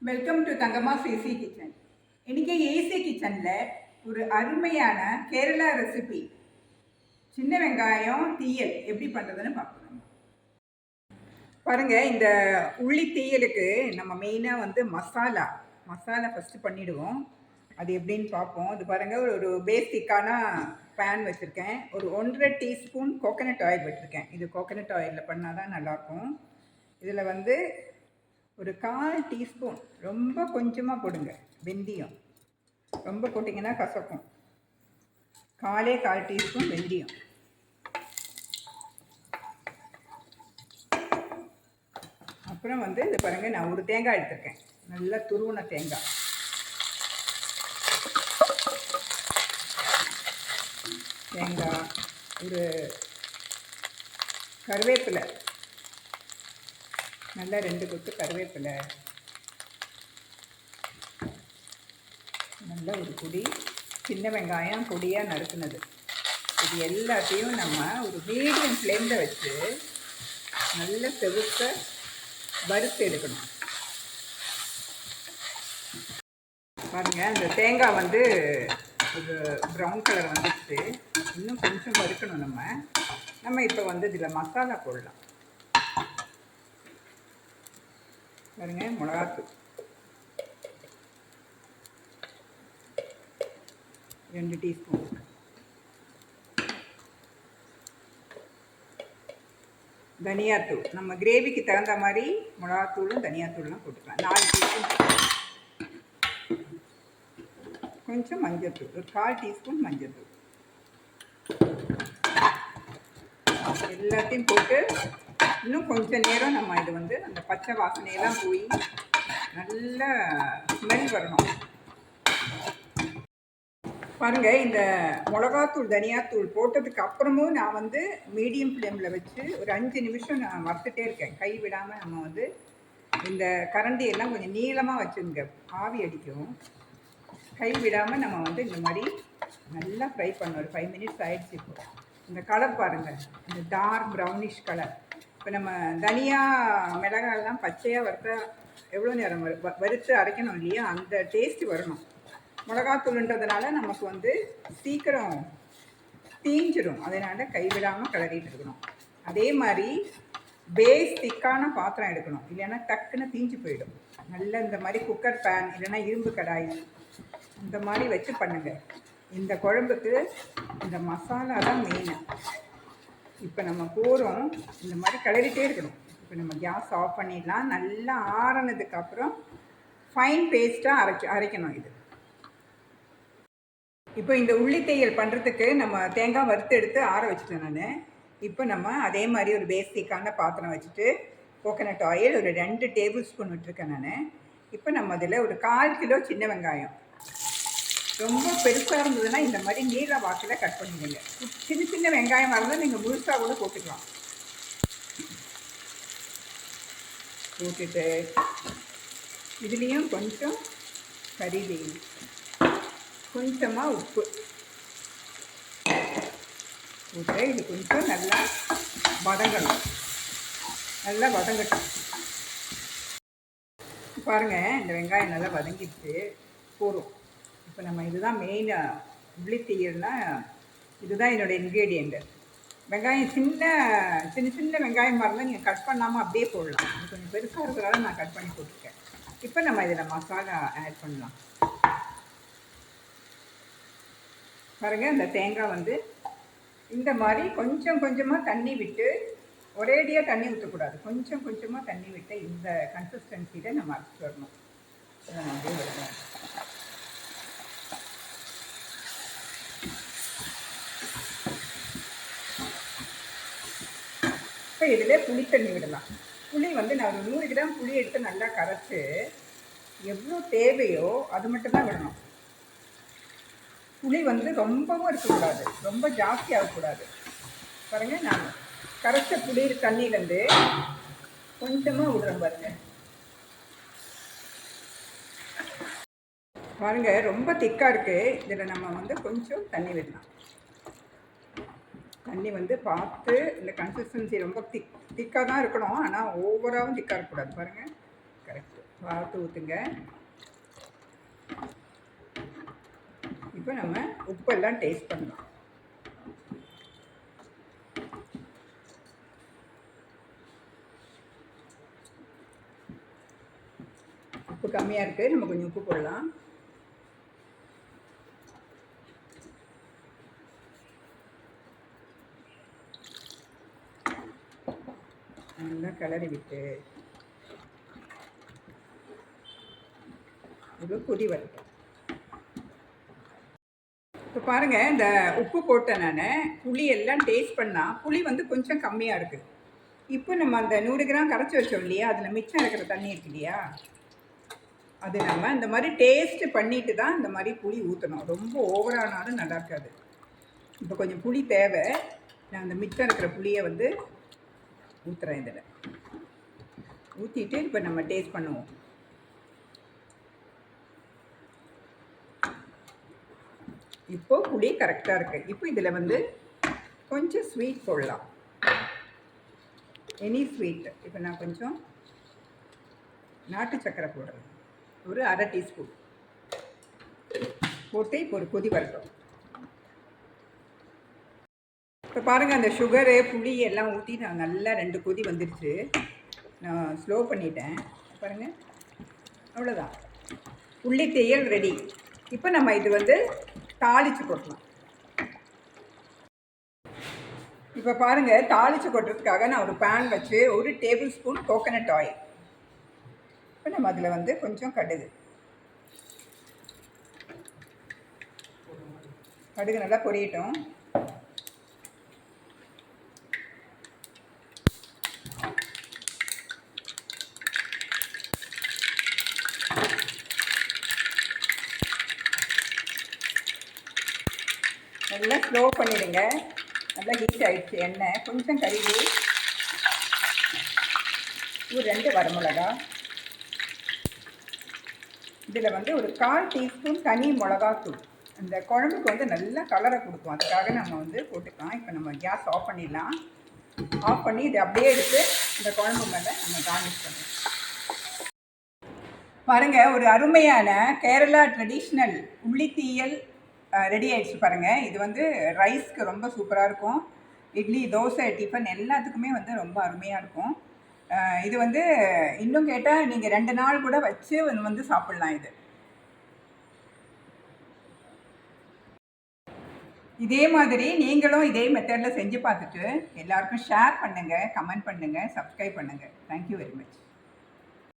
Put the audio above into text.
Welcome to தங்கம்மாஸ் AC kitchen. இன்றைக்கி AC கிச்சனில் ஒரு அருமையான கேரளா ரெசிபி சின்ன வெங்காயம் தீயல் எப்படி பண்ணுறதுன்னு பார்க்கணும். பாருங்கள், இந்த உள்ளி தீயலுக்கு நம்ம மெயினாக வந்து மசாலா ஃபஸ்ட்டு பண்ணிவிடுவோம். அது எப்படின்னு பார்ப்போம். அது பாருங்கள், ஒரு பேசிக்கான பேன் வச்சுருக்கேன். ஒரு 1.5 டீஸ்பூன் கோகனட் ஆயில் வச்சுருக்கேன். இது கோகனட் ஆயிலில் பண்ணால் தான் நல்லாயிருக்கும். இதில் வந்து ஒரு 1/4 டீஸ்பூன், ரொம்ப கொஞ்சமாக போடுங்க, வெந்தயம். ரொம்ப போட்டிங்கன்னா கசக்கும். 1/4 டீஸ்பூன் வெந்தயம். அப்புறம் வந்து இது பாருங்கள், நான் ஒரு தேங்காய் எடுத்துருக்கேன், நல்லா துருவின தேங்காய். ஒரு கருவேப்பிலை, நல்லா 2 கொத்து கருவேப்பிலை, நல்ல ஒரு பொடி சின்ன வெங்காயம் பொடியாக நறுக்குனது. இது எல்லாத்தையும் நம்ம ஒரு மீடியம் ஃப்ளேமில் வச்சு நல்ல செவுக்க வறுத்து எடுக்கணும். பாருங்கள், அந்த தேங்காய் வந்து ஒரு ப்ரௌன் கலர் வந்துடுச்சு. இன்னும் கொஞ்சம் வறுக்கணும். நம்ம இப்போ வந்து இதில் மசாலா போடலாம். பாருங்க, மிளகாத்தூள் 2 டீஸ்பூன், தனியாத்தூள் நம்ம கிரேவிக்கு தகுந்த மாதிரி மிளகாத்தூளும் தனியாத்தூள்லாம் போட்டுக்கலாம். 4 டீஸ்பூன். கொஞ்சம் மஞ்சள்தூள், ஒரு 1/4 டீஸ்பூன் மஞ்சள்தூள். எல்லாத்தையும் போட்டு இன்னும் கொஞ்சம் நேரம் நம்ம இது வந்து அந்த பச்சை வாசனையெல்லாம் போய் நல்ல ஸ்மெல் வரணும். பாருங்கள், இந்த மிளகாத்தூள் தனியாத்தூள் போட்டதுக்கு அப்புறமும் நான் வந்து மீடியம் ஃப்ளேமில் வச்சு ஒரு 5 நிமிஷம் நான் வறுத்துட்டே இருக்கேன். கை விடாமல் நம்ம வந்து இந்த கரண்டியெல்லாம் கொஞ்சம் நீளமாக வச்சுருங்க, ஆவி அடிக்கும். கை விடாமல் நம்ம வந்து இந்த மாதிரி நல்லா ஃப்ரை பண்ணோம். ஒரு 5 மினிட்ஸ் ஆகிடுச்சு. இப்போ இந்த கலர் பாருங்கள், இந்த டார்க் ப்ரௌனிஷ் கலர். இப்போ நம்ம தனியா மிளகாயெல்லாம் பச்சையாக வறுத்தா எவ்வளோ நேரம் வறுத்து அரைக்கணும் இல்லையா, அந்த டேஸ்ட்டு வரணும். மிளகாத்தூள்ன்றதுனால நமக்கு வந்து சீக்கிரம் தீஞ்சிடும். அதனால் கைவிடாமல் கிளறிட்டு இருக்கணும். அதே மாதிரி பேஸ் திக்கான பாத்திரம் எடுக்கணும், இல்லைன்னா டக்குன்னு தீஞ்சு போயிடும். நல்ல இந்த மாதிரி குக்கர் பேன் இல்லைன்னா இரும்பு கடாய் இந்த மாதிரி வச்சு பண்ணுங்கள். இந்த குழம்புக்கு இந்த மசாலா தான் மெயின். இப்போ நம்ம போகிறோம், இந்த மாதிரி கிளறிட்டே இருக்கணும். இப்போ நம்ம கேஸ் ஆஃப் பண்ணிடலாம். நல்லா ஆறினதுக்கப்புறம் ஃபைன் பேஸ்ட்டாக அரைக்கணும். இது இப்போ இந்த உள்ளி தேயல் பண்ணுறதுக்கு நம்ம தேங்காய் வறுத்து எடுத்து ஆற வச்சுட்டேன் நான். இப்போ நம்ம அதே மாதிரி ஒரு பேசிக்கான பாத்திரம் வச்சுட்டு கோகனட் ஆயில் ஒரு 2 டேபிள் ஸ்பூன் விட்டுருக்கேன் நான். இப்போ நம்ம அதில் ஒரு 1/4 கிலோ சின்ன வெங்காயம், ரொம்ப பெருசாக இருந்ததுன்னா இந்த மாதிரி நீள வாக்கில் கட் பண்ணிடுங்க. சின்ன சின்ன வெங்காயம் இருந்தால் நீங்கள் முழுசாக கூட போட்டுக்கலாம். போட்டுட்டு இதுலேயும் கொஞ்சம் கறிவேல், கொஞ்சமாக உப்பு போட்டு இது கொஞ்சம் நல்லா வதங்கணும். நல்லா வதங்கட்டும். பாருங்கள், இந்த வெங்காயம் நல்லா வதங்கிடுச்சு, போதும். இப்போ நம்ம இதுதான் மெயினாக உள்ளி தீயல்னா, இதுதான் என்னோடய இன்க்ரீடியண்ட்டு. வெங்காயம் சின்ன சின்ன வெங்காயமாக இருந்தால் நீங்கள் கட் பண்ணாமல் அப்படியே போடலாம். இது கொஞ்சம் பெருசாக இருக்கிறதால நான் கட் பண்ணி போட்டிருக்கேன். இப்போ நம்ம இதில் மசாலா ஆட் பண்ணலாம். பாருங்கள், இந்த தேங்காய் வந்து இந்த மாதிரி கொஞ்சம் கொஞ்சமாக தண்ணி விட்டு, ஒரேடியாக தண்ணி ஊற்றக்கூடாது, கொஞ்சம் கொஞ்சமாக தண்ணி விட்டு இந்த கன்சிஸ்டன்சியில் நம்ம அரைச்சி வரணும். அப்படியே வருவோம். இப்போ இதில் புளி தண்ணி விடலாம். புளி வந்து நான் ஒரு 100 கிராம் புளி எடுத்து நல்லா கரைச்சி எவ்வளோ தேவையோ அது மட்டும்தான் விடணும். புளி வந்து ரொம்பவும் இருக்கக்கூடாது, ரொம்ப ஜாஸ்தி ஆகக்கூடாது. பாருங்கள், நான் கரைச்ச புளி தண்ணியிலேருந்து கொஞ்சமாக விடுறேன். பாருங்கள், ரொம்ப திக்காக இருக்குது. இதில் நம்ம வந்து கொஞ்சம் தண்ணி விடலாம். தண்ணி வந்து பார்த்து, இந்த கன்சிஸ்டன்சி ரொம்ப திக்காக தான் இருக்கணும், ஆனால் ஓவராகவும் திக்காக இருக்கக்கூடாது. பாருங்கள், கரெக்டு. பார்த்து ஊற்றுங்க. இப்போ நம்ம உப்பெல்லாம் டேஸ்ட் பண்ணலாம். உப்பு கம்மியாக இருக்குது, நம்ம கொஞ்சம் உப்பு போடலாம். நல்லா கிளறி விட்டு ஒரு கொதி வரட்டும். இப்போ பாருங்கள், இந்த உப்பு போட்டேன் நான். புளி எல்லாம் டேஸ்ட் பண்ணால் புளி வந்து கொஞ்சம் கம்மியாக இருக்குது. இப்போ நம்ம அந்த 100 கிராம் கரைச்சி வச்சோம் இல்லையா, அதில் மிச்சம் இருக்கிற தண்ணி இருக்கு இல்லையா, அது நம்ம இந்த மாதிரி டேஸ்ட்டு பண்ணிட்டு தான் இந்த மாதிரி புளி ஊற்றணும். ரொம்ப ஓவரானாலும் நல்லா இருக்காது. இப்போ கொஞ்சம் புளி தேவை. நான் அந்த மிச்சம் இருக்கிற புளியை வந்து ஊற்றுறேன். இதில் ஊற்றிட்டு இப்போ நம்ம டேஸ்ட் பண்ணுவோம். இப்போது புளி கரெக்டாக இருக்குது. இப்போ இதில் வந்து கொஞ்சம் ஸ்வீட் போடலாம், எனி ஸ்வீட். இப்போ நான் கொஞ்சம் நாட்டு சர்க்கரை போடுறேன், ஒரு 1/2 டீஸ்பூன் போட்டு இப்போ ஒரு கொதி வரட்டும். இப்போ பாருங்கள், அந்த சுகரு புளி எல்லாம் ஊற்றி நான் நல்லா 2 கொதி வந்துடுச்சு. நான் ஸ்லோ பண்ணிட்டேன் பாருங்கள். அவ்வளோதான், புள்ளி தேயல் ரெடி. இப்போ நம்ம இது வந்து தாளித்து கொட்டலாம். இப்போ பாருங்கள், தாளித்து கொட்டுறதுக்காக நான் ஒரு பேன் வச்சு 1 டேபிள் ஸ்பூன் கோகனட் ஆயில். இப்போ நம்ம அதில் வந்து கொஞ்சம் கடுகு நல்லா பொரியட்டும். நல்லா ஸ்லோ பண்ணிடுங்க. நல்லா ஹீட் ஆகிடுச்சு எண்ணெய். கொஞ்சம் கறிவு, ஒரு 2 வரமிளகா. இதில் வந்து ஒரு 1/4 டீஸ்பூன் தனி மிளகாத்தூள். அந்த குழம்புக்கு வந்து நல்லா கலரை கொடுக்கும், அதுக்காக நம்ம வந்து போட்டுக்கலாம். இப்போ நம்ம கேஸ் ஆஃப் பண்ணிடலாம். ஆஃப் பண்ணி இதை அப்படியே எடுத்து இந்த குழம்பு மேலே நம்ம கார்னிஷ் பண்ணலாம். பாருங்கள், ஒரு அருமையான கேரளா ட்ரெடிஷ்னல் உள்ளித்தீயல் ரெடி ஆகிடுச்சு பாருங்கள். இது வந்து ரைஸ்க்கு ரொம்ப சூப்பராக இருக்கும். இட்லி, தோசை, டிஃபன் எல்லாத்துக்குமே வந்து ரொம்ப அருமையாக இருக்கும். இது வந்து இன்னும் கேட்டால் நீங்கள் 2 நாள் கூட வச்சு வந்து சாப்பிட்லாம். இதே மாதிரி நீங்களும் இதே மெத்தடில் செஞ்சு பார்த்துட்டு எல்லாருக்கும் ஷேர் பண்ணுங்கள், கமெண்ட் பண்ணுங்கள், சப்ஸ்கிரைப் பண்ணுங்கள். Thank you very much.